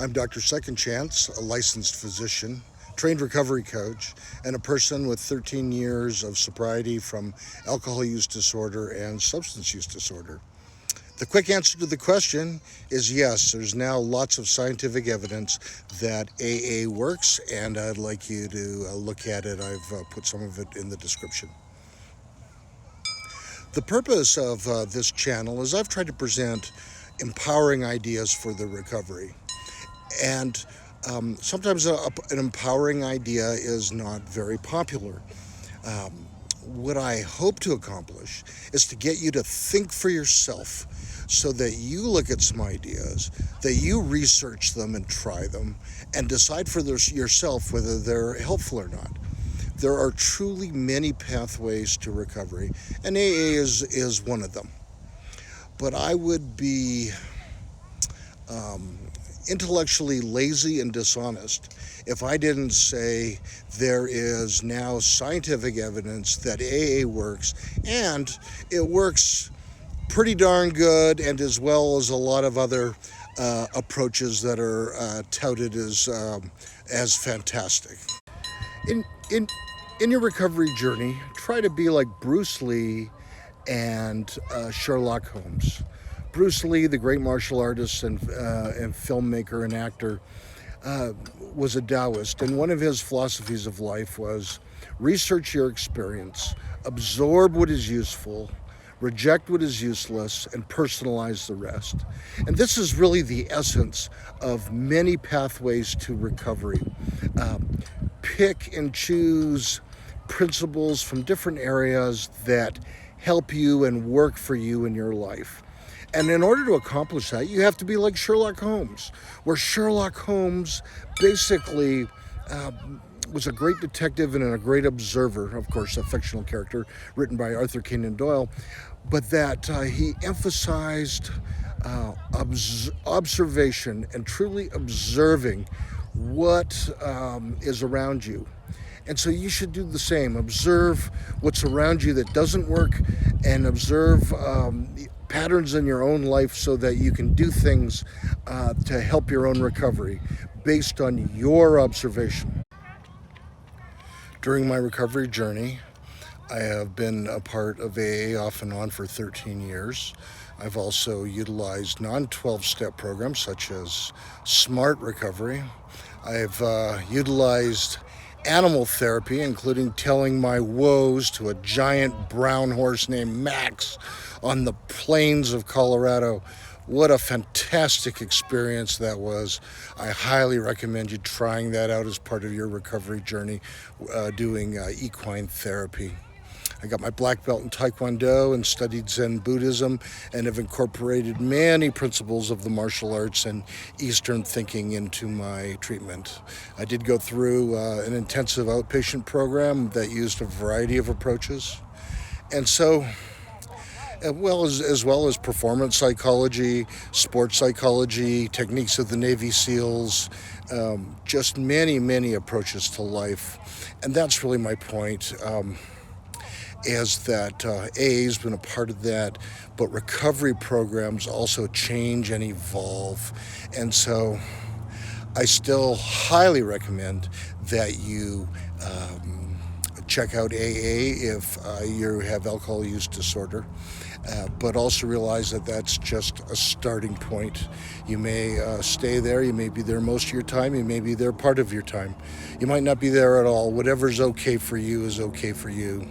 I'm Dr. Second Chance, a licensed physician, trained recovery coach, and a person with 13 years of sobriety from alcohol use disorder and substance use disorder. The quick answer to the question is yes, there's now lots of scientific evidence that AA works, and I'd like you to look at it. I've put some of it in the description. The purpose of this channel is I've tried to present empowering ideas for the recovery. And sometimes an empowering idea is not very popular. What I hope to accomplish is to get you to think for yourself so that you look at some ideas, that you research them and try them, and decide for yourself whether they're helpful or not. There are truly many pathways to recovery, and AA is one of them. But I would be intellectually lazy and dishonest if I didn't say there is now scientific evidence that AA works, and it works pretty darn good, and as well as a lot of other approaches that are touted as fantastic. In your recovery journey, try to be like Bruce Lee and Sherlock Holmes. Bruce Lee, the great martial artist and filmmaker and actor, was a Taoist, and one of his philosophies of life was research your experience, absorb what is useful, reject what is useless, and personalize the rest. And this is really the essence of many pathways to recovery. Pick and choose principles from different areas that help you and work for you in your life. And in order to accomplish that, you have to be like Sherlock Holmes, where Sherlock Holmes basically was a great detective and a great observer, of course, a fictional character written by Arthur Conan Doyle, but that he emphasized observation and truly observing what is around you. And so you should do the same. Observe what's around you that doesn't work, and observe patterns in your own life so that you can do things to help your own recovery based on your observation. During my recovery journey, I have been a part of AA off and on for 13 years. I've also utilized non-12-step programs such as SMART recovery. I've utilized animal therapy, including telling my woes to a giant brown horse named Max on the plains of Colorado. What a fantastic experience that was. I highly recommend you trying that out as part of your recovery journey, doing equine therapy. I got my black belt in Taekwondo and studied Zen Buddhism, and have incorporated many principles of the martial arts and Eastern thinking into my treatment. I did go through an intensive outpatient program that used a variety of approaches. And so, as well as performance psychology, sports psychology, techniques of the Navy SEALs, just many approaches to life. And that's really my point. Is that AA has been a part of that, but recovery programs also change and evolve. And so I still highly recommend that you check out AA if you have alcohol use disorder, but also realize that that's just a starting point. You may stay there, you may be there most of your time, you may be there part of your time. You might not be there at all. Whatever's okay for you is okay for you.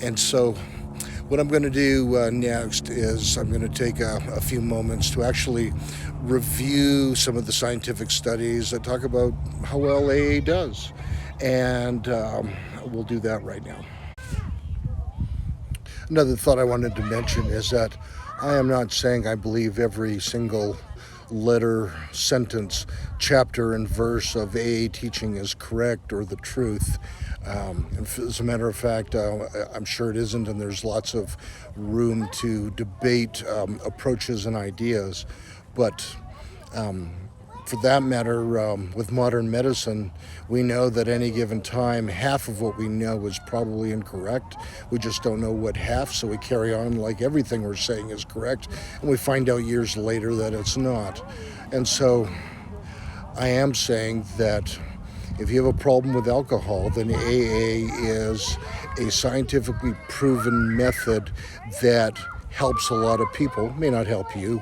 And so what I'm going to do next is I'm going to take a few moments to actually review some of the scientific studies that talk about how well AA does. And we'll do that right now. Another thought I wanted to mention is that I am not saying I believe every single letter, sentence, chapter, and verse of AA teaching is correct or the truth. As a matter of fact, I'm sure it isn't, and there's lots of room to debate approaches and ideas. But for that matter, with modern medicine, we know that any given time, half of what we know is probably incorrect. We just don't know what half, so we carry on like everything we're saying is correct, and we find out years later that it's not. And so I am saying that if you have a problem with alcohol, then AA is a scientifically proven method that helps a lot of people. May not help you,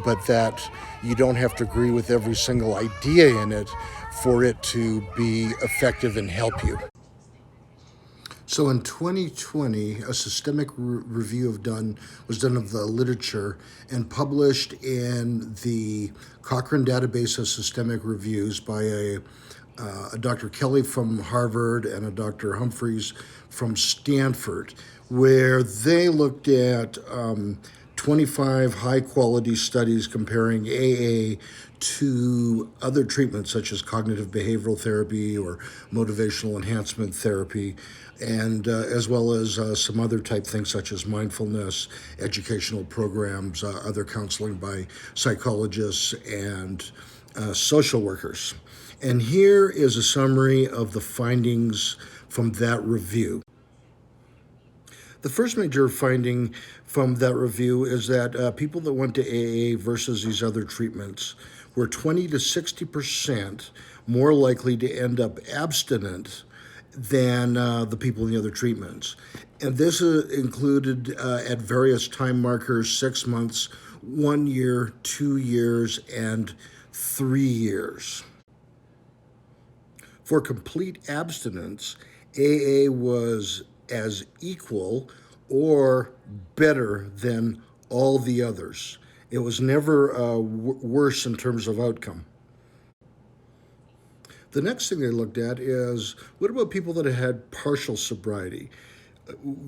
but that you don't have to agree with every single idea in it for it to be effective and help you. So in 2020, a systemic review was done of the literature and published in the Cochrane database of systemic reviews by a Dr. Kelly from Harvard and a Dr. Humphreys from Stanford, where they looked at 25 high-quality studies comparing AA to other treatments such as cognitive behavioral therapy or motivational enhancement therapy, and as well as some other type things such as mindfulness, educational programs, other counseling by psychologists and social workers. And here is a summary of the findings from that review. The first major finding from that review is that people that went to AA versus these other treatments were 20 to 60% more likely to end up abstinent than the people in the other treatments. And this included at various time markers 6 months, 1 year, 2 years, and 3 years. For complete abstinence, AA was as equal or better than all the others. It was never worse in terms of outcome. The next thing they looked at is, what about people that had partial sobriety?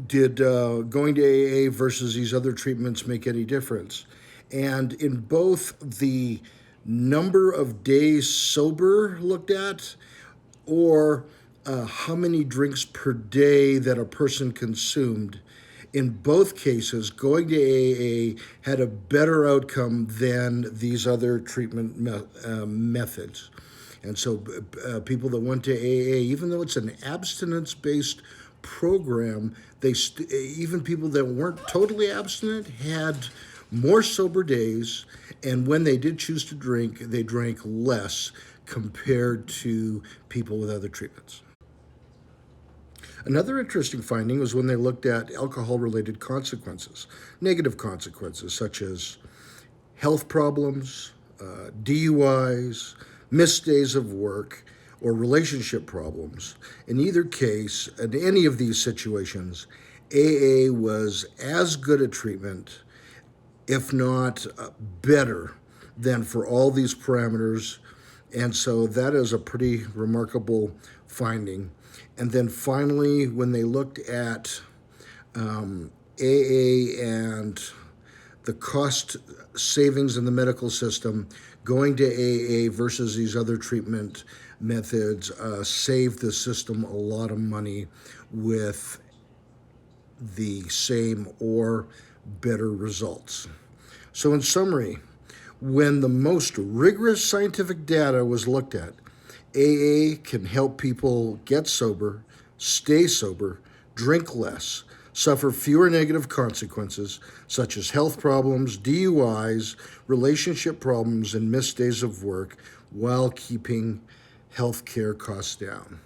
Did going to AA versus these other treatments make any difference? And in both the number of days sober looked at, or how many drinks per day that a person consumed, in both cases, going to AA had a better outcome than these other treatment methods. And so people that went to AA, even though it's an abstinence-based program, even people that weren't totally abstinent had more sober days, and when they did choose to drink, they drank less compared to people with other treatments. Another interesting finding was when they looked at alcohol-related consequences, negative consequences such as health problems, DUIs, missed days of work, or relationship problems. In either case, in any of these situations, AA was as good a treatment, if not better, than for all these parameters. And so that is a pretty remarkable finding. And then finally, when they looked at AA and the cost savings in the medical system, going to AA versus these other treatment methods saved the system a lot of money with the same or better results. So in summary, when the most rigorous scientific data was looked at, AA can help people get sober, stay sober, drink less, suffer fewer negative consequences, such as health problems, DUIs, relationship problems, and missed days of work, while keeping healthcare costs down.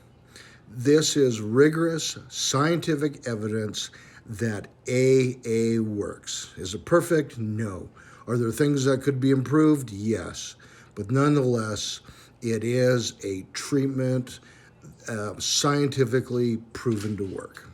This is rigorous scientific evidence that AA works. Is it perfect? No. Are there things that could be improved? Yes. But nonetheless, it is a treatment scientifically proven to work.